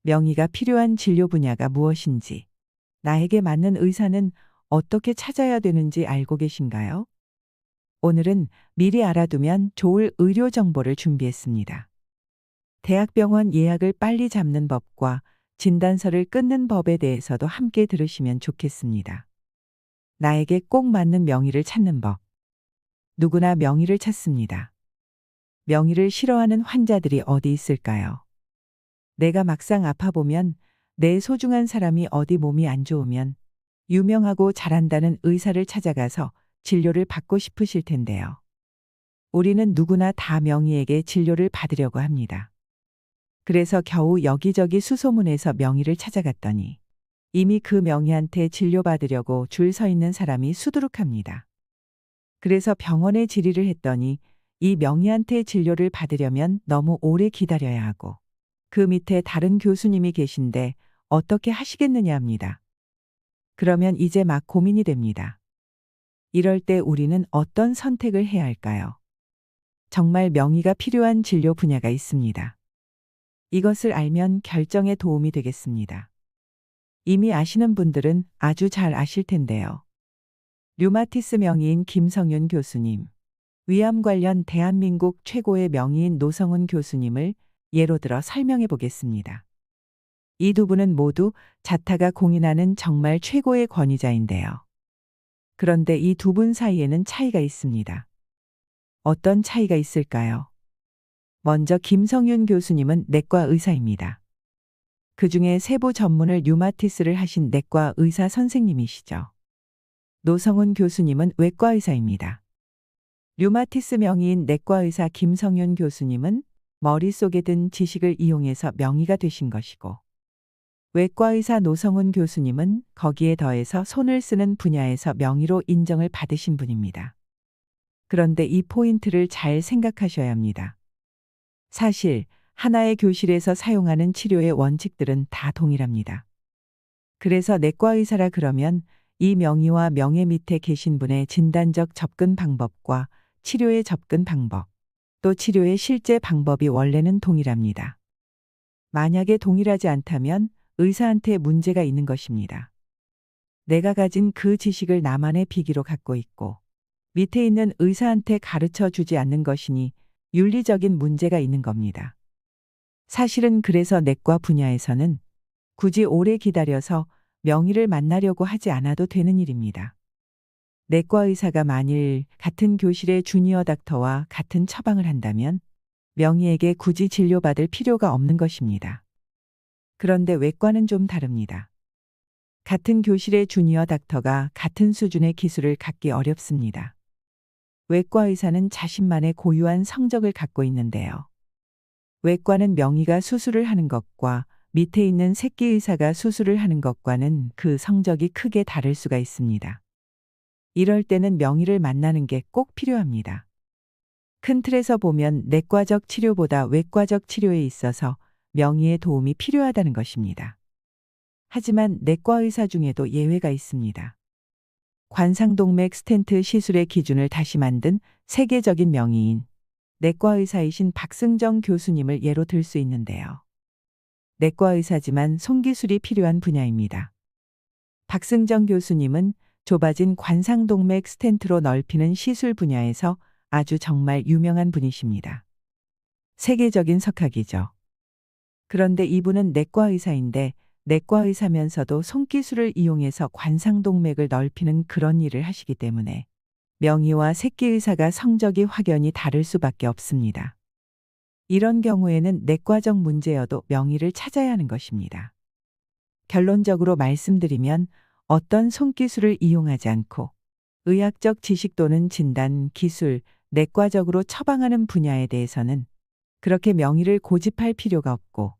명의가 필요한 진료 분야가 무엇인지, 나에게 맞는 의사는 어떻게 찾아야 되는지 알고 계신가요? 오늘은 미리 알아두면 좋을 의료 정보를 준비했습니다. 대학병원 예약을 빨리 잡는 법과 진단서를 끊는 법에 대해서도 함께 들으시면 좋겠습니다. 나에게 꼭 맞는 명의를 찾는 법. 누구나 명의를 찾습니다. 명의를 싫어하는 환자들이 어디 있을까요? 내가 막상 아파보면, 내 소중한 사람이 어디 몸이 안 좋으면 유명하고 잘한다는 의사를 찾아가서 진료를 받고 싶으실 텐데요. 우리는 누구나 다 명의에게 진료를 받으려고 합니다. 그래서 겨우 여기저기 수소문해서 명의를 찾아갔더니 이미 그 명의한테 진료받으려고 줄 서 있는 사람이 수두룩합니다. 그래서 병원에 질의를 했더니 이 명의한테 진료를 받으려면 너무 오래 기다려야 하고 그 밑에 다른 교수님이 계신데 어떻게 하시겠느냐 합니다. 그러면 이제 막 고민이 됩니다. 이럴 때 우리는 어떤 선택을 해야 할까요? 정말 명의가 필요한 진료 분야가 있습니다. 이것을 알면 결정에 도움이 되겠습니다. 이미 아시는 분들은 아주 잘 아실 텐데요. 류마티스 명의인 김성윤 교수님, 위암 관련 대한민국 최고의 명의인 노성훈 교수님을 예로 들어 설명해 보겠습니다. 이 두 분은 모두 자타가 공인하는 정말 최고의 권위자인데요. 그런데 이 두 분 사이에는 차이가 있습니다. 어떤 차이가 있을까요? 먼저 김성윤 교수님은 내과 의사입니다. 그중에 세부 전문을 류마티스를 하신 내과 의사 선생님이시죠. 노성훈 교수님은 외과 의사입니다. 류마티스 명의인 내과 의사 김성윤 교수님은 머릿속에 든 지식을 이용해서 명의가 되신 것이고, 외과 의사 노성훈 교수님은 거기에 더해서 손을 쓰는 분야에서 명의로 인정을 받으신 분입니다. 그런데 이 포인트를 잘 생각하셔야 합니다. 사실 하나의 교실에서 사용하는 치료의 원칙들은 다 동일합니다. 그래서 내과 의사라 그러면 이 명의와 명예 밑에 계신 분의 진단적 접근 방법과 치료의 접근 방법, 또 치료의 실제 방법이 원래는 동일합니다. 만약에 동일하지 않다면 의사한테 문제가 있는 것입니다. 내가 가진 그 지식을 나만의 비기로 갖고 있고 밑에 있는 의사한테 가르쳐 주지 않는 것이니 윤리적인 문제가 있는 겁니다. 사실은 그래서 내과 분야에서는 굳이 오래 기다려서 명의를 만나려고 하지 않아도 되는 일입니다. 내과 의사가 만일 같은 교실의 주니어 닥터와 같은 처방을 한다면 명의에게 굳이 진료받을 필요가 없는 것입니다. 그런데 외과는 좀 다릅니다. 같은 교실의 주니어 닥터가 같은 수준의 기술을 갖기 어렵습니다. 외과 의사는 자신만의 고유한 성적을 갖고 있는데요. 외과는 명의가 수술을 하는 것과 밑에 있는 새끼 의사가 수술을 하는 것과는 그 성적이 크게 다를 수가 있습니다. 이럴 때는 명의를 만나는 게 꼭 필요합니다. 큰 틀에서 보면 내과적 치료보다 외과적 치료에 있어서 명의의 도움이 필요하다는 것입니다. 하지만 내과 의사 중에도 예외가 있습니다. 관상동맥 스텐트 시술의 기준을 다시 만든 세계적인 명의인 내과 의사이신 박승정 교수님을 예로 들 수 있는데요. 내과 의사지만 손기술이 필요한 분야입니다. 박승정 교수님은 좁아진 관상동맥 스텐트로 넓히는 시술 분야에서 아주 정말 유명한 분이십니다. 세계적인 석학이죠. 그런데 이분은 내과 의사인데 내과 의사면서도 손기술을 이용해서 관상동맥을 넓히는 그런 일을 하시기 때문에 명의와 새끼 의사가 성적이 확연히 다를 수밖에 없습니다. 이런 경우에는 내과적 문제여도 명의를 찾아야 하는 것입니다. 결론적으로 말씀드리면 어떤 손기술을 이용하지 않고 의학적 지식 또는 진단, 기술, 내과적으로 처방하는 분야에 대해서는 그렇게 명의를 고집할 필요가 없고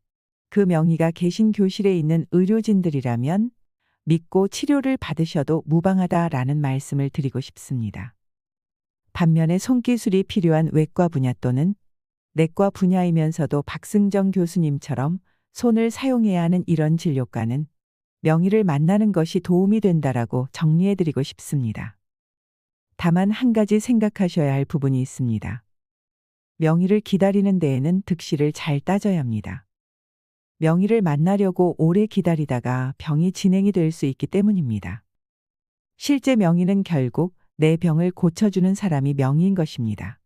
그 명의가 계신 교실에 있는 의료진들이라면 믿고 치료를 받으셔도 무방하다라는 말씀을 드리고 싶습니다. 반면에 손기술이 필요한 외과 분야 또는 내과 분야이면서도 박승정 교수님처럼 손을 사용해야 하는 이런 진료과는 명의를 만나는 것이 도움이 된다라고 정리해드리고 싶습니다. 다만 한 가지 생각하셔야 할 부분이 있습니다. 명의를 기다리는 데에는 득실을 잘 따져야 합니다. 명의를 만나려고 오래 기다리다가 병이 진행이 될 수 있기 때문입니다. 실제 명의는 결국 내 병을 고쳐주는 사람이 명의인 것입니다.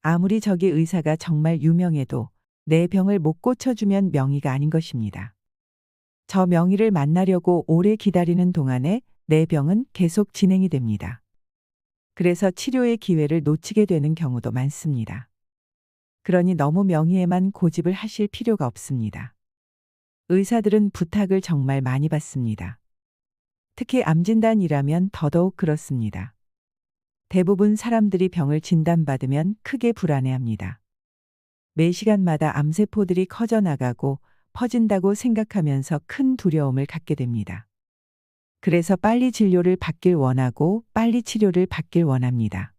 아무리 저기 의사가 정말 유명해도 내 병을 못 고쳐주면 명의가 아닌 것입니다. 저 명의를 만나려고 오래 기다리는 동안에 내 병은 계속 진행이 됩니다. 그래서 치료의 기회를 놓치게 되는 경우도 많습니다. 그러니 너무 명의에만 고집을 하실 필요가 없습니다. 의사들은 부탁을 정말 많이 받습니다. 특히 암진단이라면 더더욱 그렇습니다. 대부분 사람들이 병을 진단받으면 크게 불안해합니다. 매 시간마다 암세포들이 커져나가고 퍼진다고 생각하면서 큰 두려움을 갖게 됩니다. 그래서 빨리 진료를 받길 원하고 빨리 치료를 받길 원합니다.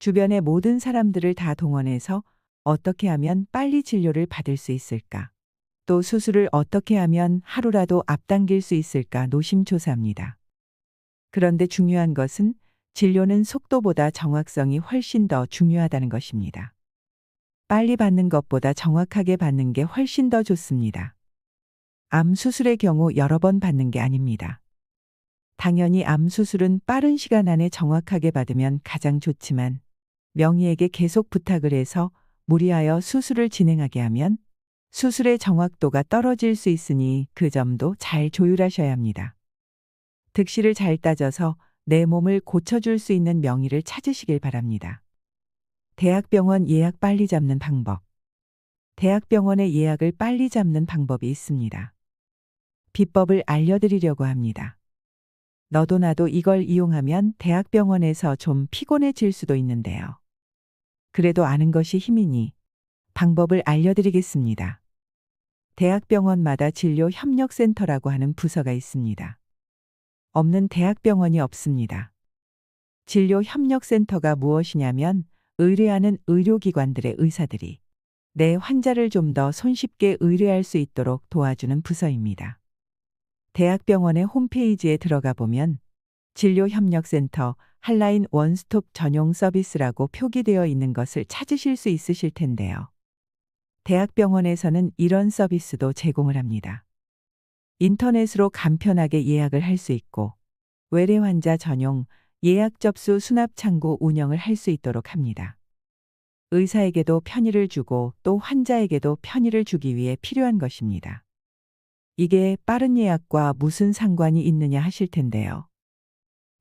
주변의 모든 사람들을 다 동원해서 어떻게 하면 빨리 진료를 받을 수 있을까? 또 수술을 어떻게 하면 하루라도 앞당길 수 있을까 노심초사합니다. 그런데 중요한 것은 진료는 속도보다 정확성이 훨씬 더 중요하다는 것입니다. 빨리 받는 것보다 정확하게 받는 게 훨씬 더 좋습니다. 암 수술의 경우 여러 번 받는 게 아닙니다. 당연히 암 수술은 빠른 시간 안에 정확하게 받으면 가장 좋지만 명의에게 계속 부탁을 해서 무리하여 수술을 진행하게 하면 수술의 정확도가 떨어질 수 있으니 그 점도 잘 조율하셔야 합니다. 득실을 잘 따져서 내 몸을 고쳐줄 수 있는 명의를 찾으시길 바랍니다. 대학병원 예약 빨리 잡는 방법. 대학병원의 예약을 빨리 잡는 방법이 있습니다. 비법을 알려드리려고 합니다. 너도 나도 이걸 이용하면 대학병원에서 좀 피곤해질 수도 있는데요. 그래도 아는 것이 힘이니 방법을 알려드리겠습니다. 대학병원마다 진료협력센터라고 하는 부서가 있습니다. 없는 대학병원이 없습니다. 진료협력센터가 무엇이냐면 의뢰하는 의료기관들의 의사들이 내 환자를 좀 더 손쉽게 의뢰할 수 있도록 도와주는 부서입니다. 대학병원의 홈페이지에 들어가 보면 진료협력센터 한라인 원스톱 전용 서비스라고 표기되어 있는 것을 찾으실 수 있으실 텐데요. 대학병원에서는 이런 서비스도 제공을 합니다. 인터넷으로 간편하게 예약을 할 수 있고 외래 환자 전용 예약 접수 수납 창구 운영을 할 수 있도록 합니다. 의사에게도 편의를 주고 또 환자에게도 편의를 주기 위해 필요한 것입니다. 이게 빠른 예약과 무슨 상관이 있느냐 하실 텐데요.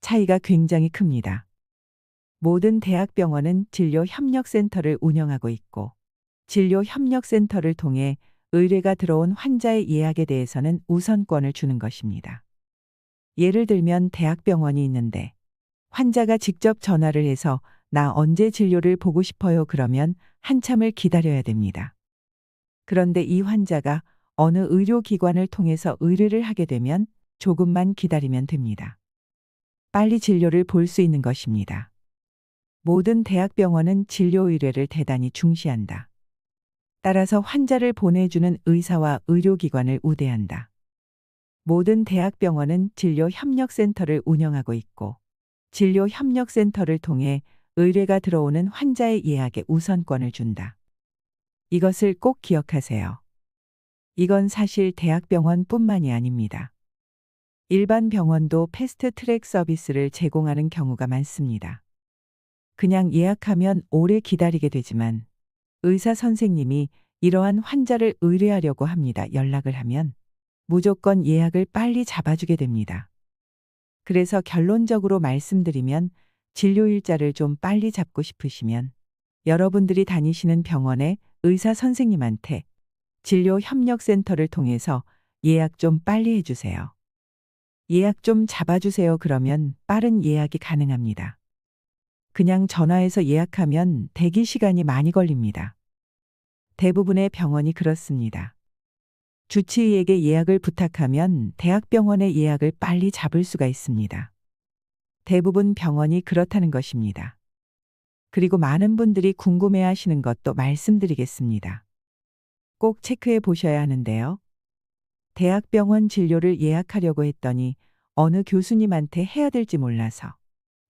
차이가 굉장히 큽니다. 모든 대학병원은 진료협력센터를 운영하고 있고 진료협력센터를 통해 의뢰가 들어온 환자의 예약에 대해서는 우선권을 주는 것입니다. 예를 들면 대학병원이 있는데 환자가 직접 전화를 해서 나 언제 진료를 보고 싶어요 그러면 한참을 기다려야 됩니다. 그런데 이 환자가 어느 의료기관을 통해서 의뢰를 하게 되면 조금만 기다리면 됩니다. 빨리 진료를 볼 수 있는 것입니다. 모든 대학병원은 진료 의뢰를 대단히 중시한다. 따라서 환자를 보내주는 의사와 의료기관을 우대한다. 모든 대학병원은 진료협력센터를 운영하고 있고 진료협력센터를 통해 의뢰가 들어오는 환자의 예약에 우선권을 준다. 이것을 꼭 기억하세요. 이건 사실 대학병원뿐만이 아닙니다. 일반 병원도 패스트 트랙 서비스를 제공하는 경우가 많습니다. 그냥 예약하면 오래 기다리게 되지만 의사 선생님이 이러한 환자를 의뢰하려고 합니다. 연락을 하면 무조건 예약을 빨리 잡아주게 됩니다. 그래서 결론적으로 말씀드리면 진료 일자를 좀 빨리 잡고 싶으시면 여러분들이 다니시는 병원의 의사 선생님한테 진료협력센터를 통해서 예약 좀 빨리 해주세요. 예약 좀 잡아주세요. 그러면 빠른 예약이 가능합니다. 그냥 전화해서 예약하면 대기 시간이 많이 걸립니다. 대부분의 병원이 그렇습니다. 주치의에게 예약을 부탁하면 대학병원의 예약을 빨리 잡을 수가 있습니다. 대부분 병원이 그렇다는 것입니다. 그리고 많은 분들이 궁금해하시는 것도 말씀드리겠습니다. 꼭 체크해 보셔야 하는데요. 대학병원 진료를 예약하려고 했더니 어느 교수님한테 해야 될지 몰라서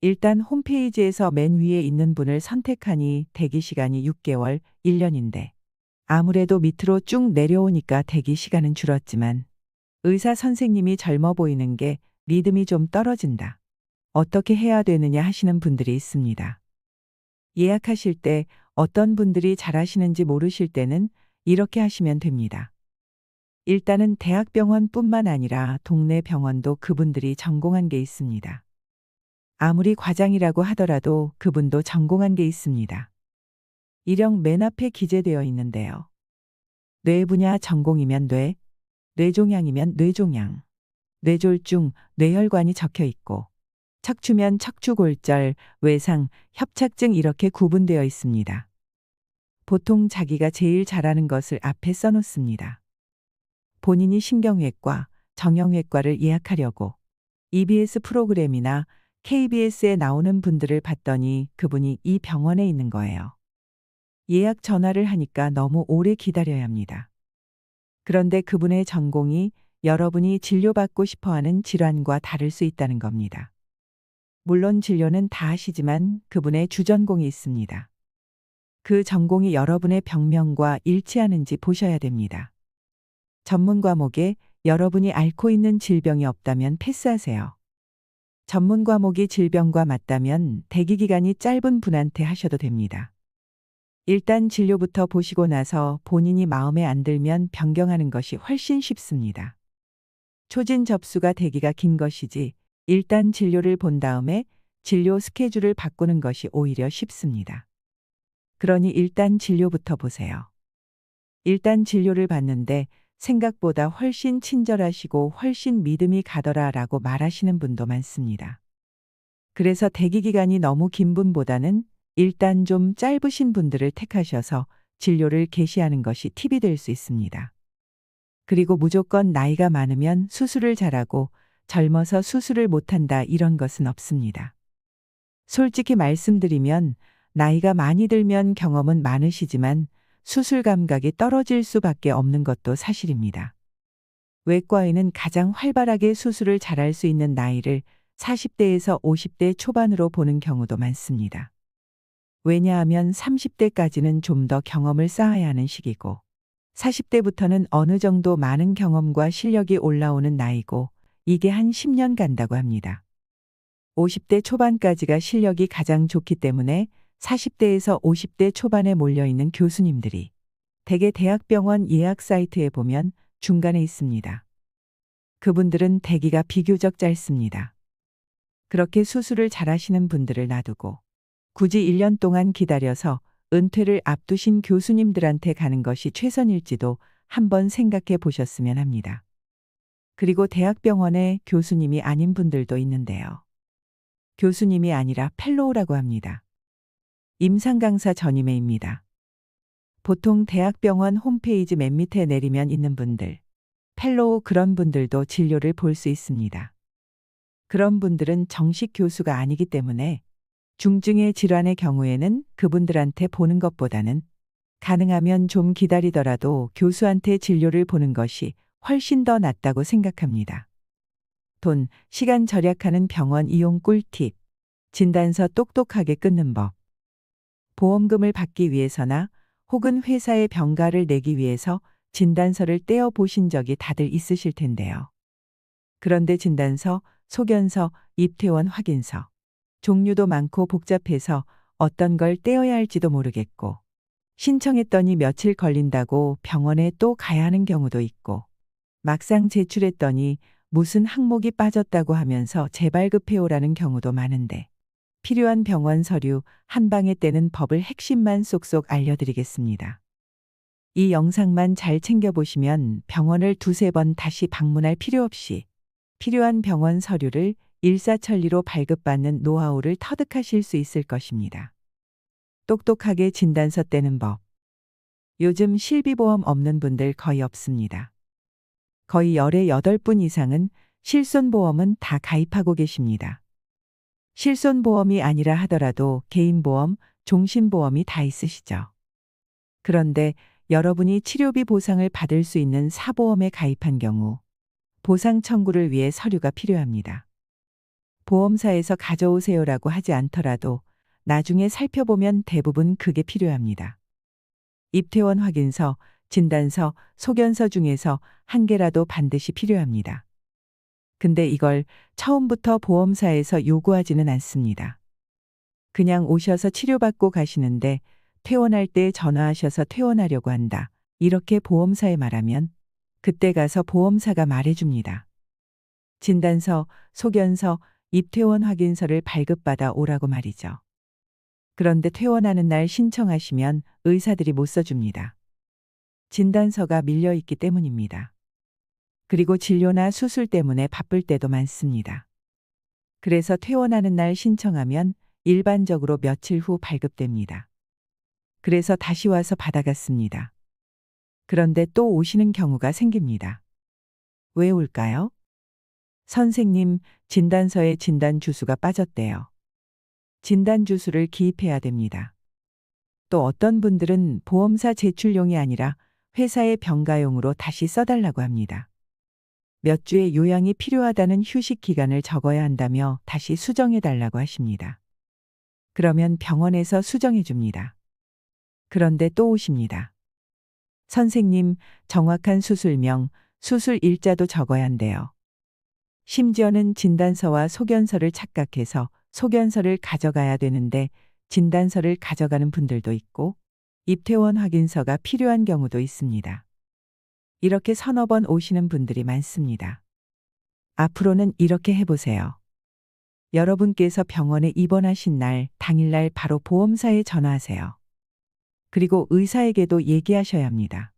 일단 홈페이지에서 맨 위에 있는 분을 선택하니 대기 시간이 6개월, 1년인데 아무래도 밑으로 쭉 내려오니까 대기 시간은 줄었지만 의사 선생님이 젊어 보이는 게 믿음이 좀 떨어진다. 어떻게 해야 되느냐 하시는 분들이 있습니다. 예약하실 때 어떤 분들이 잘하시는지 모르실 때는 이렇게 하시면 됩니다. 일단은 대학병원뿐만 아니라 동네 병원도 그분들이 전공한 게 있습니다. 아무리 과장이라고 하더라도 그분도 전공한 게 있습니다. 이령 맨 앞에 기재되어 있는데요. 뇌 분야 전공이면 뇌, 뇌종양이면 뇌종양, 뇌졸중, 뇌혈관이 적혀 있고 척추면 척추골절, 외상, 협착증 이렇게 구분되어 있습니다. 보통 자기가 제일 잘하는 것을 앞에 써놓습니다. 본인이 신경외과, 정형외과를 예약하려고 EBS 프로그램이나 KBS에 나오는 분들을 봤더니 그분이 이 병원에 있는 거예요. 예약 전화를 하니까 너무 오래 기다려야 합니다. 그런데 그분의 전공이 여러분이 진료받고 싶어하는 질환과 다를 수 있다는 겁니다. 물론 진료는 다 하시지만 그분의 주전공이 있습니다. 그 전공이 여러분의 병명과 일치하는지 보셔야 됩니다. 전문 과목에 여러분이 앓고 있는 질병이 없다면 패스하세요. 전문 과목이 질병과 맞다면 대기 기간이 짧은 분한테 하셔도 됩니다. 일단 진료부터 보시고 나서 본인이 마음에 안 들면 변경하는 것이 훨씬 쉽습니다. 초진 접수가 대기가 긴 것이지 일단 진료를 본 다음에 진료 스케줄을 바꾸는 것이 오히려 쉽습니다. 그러니 일단 진료부터 보세요. 일단 진료를 받는데 생각보다 훨씬 친절하시고 훨씬 믿음이 가더라라고 말하시는 분도 많습니다. 그래서 대기 기간이 너무 긴 분보다는 일단 좀 짧으신 분들을 택하셔서 진료를 개시하는 것이 팁이 될 수 있습니다. 그리고 무조건 나이가 많으면 수술을 잘하고 젊어서 수술을 못한다 이런 것은 없습니다. 솔직히 말씀드리면 나이가 많이 들면 경험은 많으시지만 수술 감각이 떨어질 수밖에 없는 것도 사실입니다. 외과에는 가장 활발하게 수술을 잘할 수 있는 나이를 40대에서 50대 초반으로 보는 경우도 많습니다. 왜냐하면 30대까지는 좀 더 경험을 쌓아야 하는 시기고 40대부터는 어느 정도 많은 경험과 실력이 올라오는 나이고 이게 한 10년 간다고 합니다. 50대 초반까지가 실력이 가장 좋기 때문에 40대에서 50대 초반에 몰려있는 교수님들이 대개 대학병원 예약 사이트에 보면 중간에 있습니다. 그분들은 대기가 비교적 짧습니다. 그렇게 수술을 잘하시는 분들을 놔두고 굳이 1년 동안 기다려서 은퇴를 앞두신 교수님들한테 가는 것이 최선일지도 한번 생각해 보셨으면 합니다. 그리고 대학병원에 교수님이 아닌 분들도 있는데요. 교수님이 아니라 펠로우라고 합니다. 임상강사 전임의입니다. 보통 대학병원 홈페이지 맨 밑에 내리면 있는 분들, 펠로우 그런 분들도 진료를 볼 수 있습니다. 그런 분들은 정식 교수가 아니기 때문에 중증의 질환의 경우에는 그분들한테 보는 것보다는 가능하면 좀 기다리더라도 교수한테 진료를 보는 것이 훨씬 더 낫다고 생각합니다. 돈, 시간 절약하는 병원 이용 꿀팁, 진단서 똑똑하게 끊는 법. 보험금을 받기 위해서나 혹은 회사의 병가를 내기 위해서 진단서를 떼어 보신 적이 다들 있으실 텐데요. 그런데 진단서, 소견서, 입퇴원 확인서. 종류도 많고 복잡해서 어떤 걸 떼어야 할지도 모르겠고 신청했더니 며칠 걸린다고 병원에 또 가야 하는 경우도 있고 막상 제출했더니 무슨 항목이 빠졌다고 하면서 재발급해오라는 경우도 많은데 필요한 병원 서류 한 방에 떼는 법을 핵심만 쏙쏙 알려드리겠습니다. 이 영상만 잘 챙겨보시면 병원을 두세 번 다시 방문할 필요 없이 필요한 병원 서류를 일사천리로 발급받는 노하우를 터득하실 수 있을 것입니다. 똑똑하게 진단서 떼는 법. 요즘 실비보험 없는 분들 거의 없습니다. 거의 열의 8분 이상은 실손보험은 다 가입하고 계십니다. 실손보험이 아니라 하더라도 개인보험, 종신보험이 다 있으시죠. 그런데 여러분이 치료비 보상을 받을 수 있는 사보험에 가입한 경우 보상 청구를 위해 서류가 필요합니다. 보험사에서 가져오세요라고 하지 않더라도 나중에 살펴보면 대부분 그게 필요합니다. 입퇴원 확인서, 진단서, 소견서 중에서 한 개라도 반드시 필요합니다. 근데 이걸 처음부터 보험사에서 요구하지는 않습니다. 그냥 오셔서 치료받고 가시는데 퇴원할 때 전화하셔서 퇴원하려고 한다. 이렇게 보험사에 말하면 그때 가서 보험사가 말해줍니다. 진단서, 소견서, 입퇴원 확인서를 발급받아 오라고 말이죠. 그런데 퇴원하는 날 신청하시면 의사들이 못 써줍니다. 진단서가 밀려 있기 때문입니다. 그리고 진료나 수술 때문에 바쁠 때도 많습니다. 그래서 퇴원하는 날 신청하면 일반적으로 며칠 후 발급됩니다. 그래서 다시 와서 받아갔습니다. 그런데 또 오시는 경우가 생깁니다. 왜 올까요? 선생님, 진단서에 진단 주수가 빠졌대요. 진단 주수를 기입해야 됩니다. 또 어떤 분들은 보험사 제출용이 아니라 회사의 병가용으로 다시 써달라고 합니다. 몇 주의 요양이 필요하다는 휴식 기간을 적어야 한다며 다시 수정해 달라고 하십니다. 그러면 병원에서 수정해 줍니다. 그런데 또 오십니다. 선생님, 정확한 수술명, 수술 일자도 적어야 한대요. 심지어는 진단서와 소견서를 착각해서 소견서를 가져가야 되는데 진단서를 가져가는 분들도 있고 입퇴원 확인서가 필요한 경우도 있습니다. 이렇게 서너 번 오시는 분들이 많습니다. 앞으로는 이렇게 해보세요. 여러분께서 병원에 입원하신 날, 당일날 바로 보험사에 전화하세요. 그리고 의사에게도 얘기하셔야 합니다.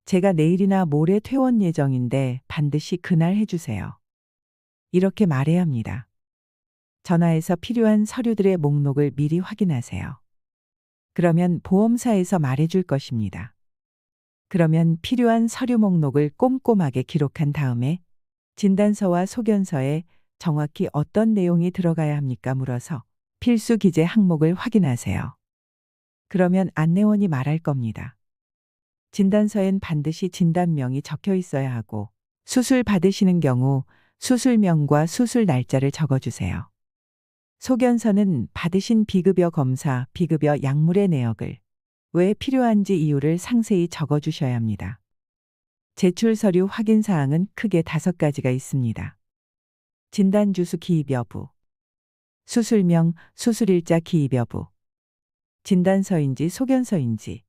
제가 내일이나 모레 퇴원 예정인데 반드시 그날 해주세요. 이렇게 말해야 합니다. 전화해서 필요한 서류들의 목록을 미리 확인하세요. 그러면 보험사에서 말해줄 것입니다. 그러면 필요한 서류 목록을 꼼꼼하게 기록한 다음에 진단서와 소견서에 정확히 어떤 내용이 들어가야 합니까 물어서 필수 기재 항목을 확인하세요. 그러면 안내원이 말할 겁니다. 진단서엔 반드시 진단명이 적혀 있어야 하고 수술 받으시는 경우 수술명과 수술 날짜를 적어주세요. 소견서는 받으신 비급여 검사, 비급여 약물의 내역을 왜 필요한지 이유를 상세히 적어주셔야 합니다. 제출 서류 확인 사항은 크게 5가지가 있습니다. 진단주수 기입 여부, 수술명, 수술일자 기입 여부, 진단서인지 소견서인지,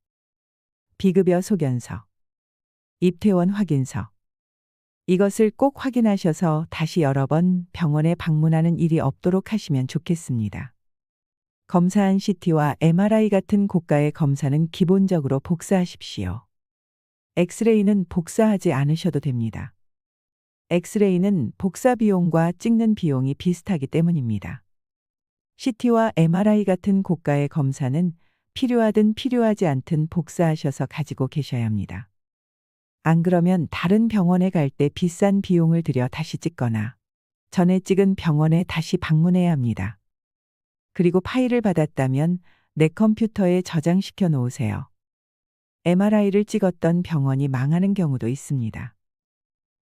비급여 소견서, 입퇴원 확인서. 이것을 꼭 확인하셔서 다시 여러 번 병원에 방문하는 일이 없도록 하시면 좋겠습니다. 검사한 CT와 MRI 같은 고가의 검사는 기본적으로 복사하십시오. 엑스레이는 복사하지 않으셔도 됩니다. 엑스레이는 복사 비용과 찍는 비용이 비슷하기 때문입니다. CT와 MRI 같은 고가의 검사는 필요하든 필요하지 않든 복사하셔서 가지고 계셔야 합니다. 안 그러면 다른 병원에 갈 때 비싼 비용을 들여 다시 찍거나 전에 찍은 병원에 다시 방문해야 합니다. 그리고 파일을 받았다면 내 컴퓨터에 저장시켜 놓으세요. MRI를 찍었던 병원이 망하는 경우도 있습니다.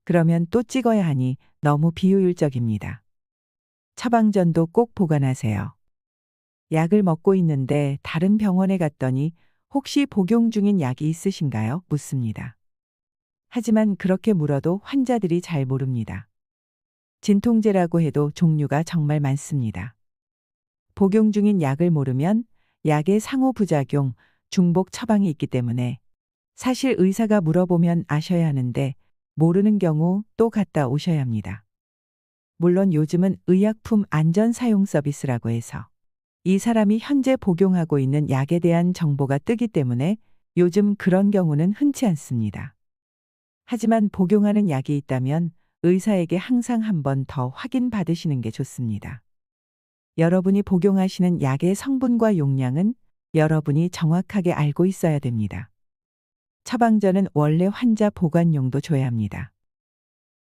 그러면 또 찍어야 하니 너무 비효율적입니다. 처방전도 꼭 보관하세요. 약을 먹고 있는데 다른 병원에 갔더니 혹시 복용 중인 약이 있으신가요? 묻습니다. 하지만 그렇게 물어도 환자들이 잘 모릅니다. 진통제라고 해도 종류가 정말 많습니다. 복용 중인 약을 모르면 약의 상호부작용, 중복 처방이 있기 때문에 사실 의사가 물어보면 아셔야 하는데 모르는 경우 또 갔다 오셔야 합니다. 물론 요즘은 의약품 안전 사용 서비스라고 해서 이 사람이 현재 복용하고 있는 약에 대한 정보가 뜨기 때문에 요즘 그런 경우는 흔치 않습니다. 하지만 복용하는 약이 있다면 의사에게 항상 한 번 더 확인 받으시는 게 좋습니다. 여러분이 복용하시는 약의 성분과 용량은 여러분이 정확하게 알고 있어야 됩니다. 처방전은 원래 환자 보관용도 줘야 합니다.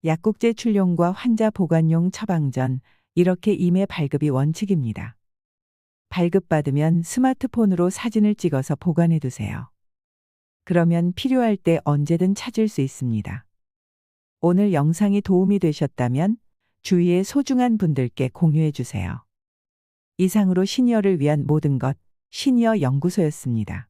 약국 제출용과 환자 보관용 처방전, 이렇게 임의 발급이 원칙입니다. 발급받으면 스마트폰으로 사진을 찍어서 보관해 두세요. 그러면 필요할 때 언제든 찾을 수 있습니다. 오늘 영상이 도움이 되셨다면 주위의 소중한 분들께 공유해 주세요. 이상으로 시니어를 위한 모든 것, 시니어 연구소였습니다.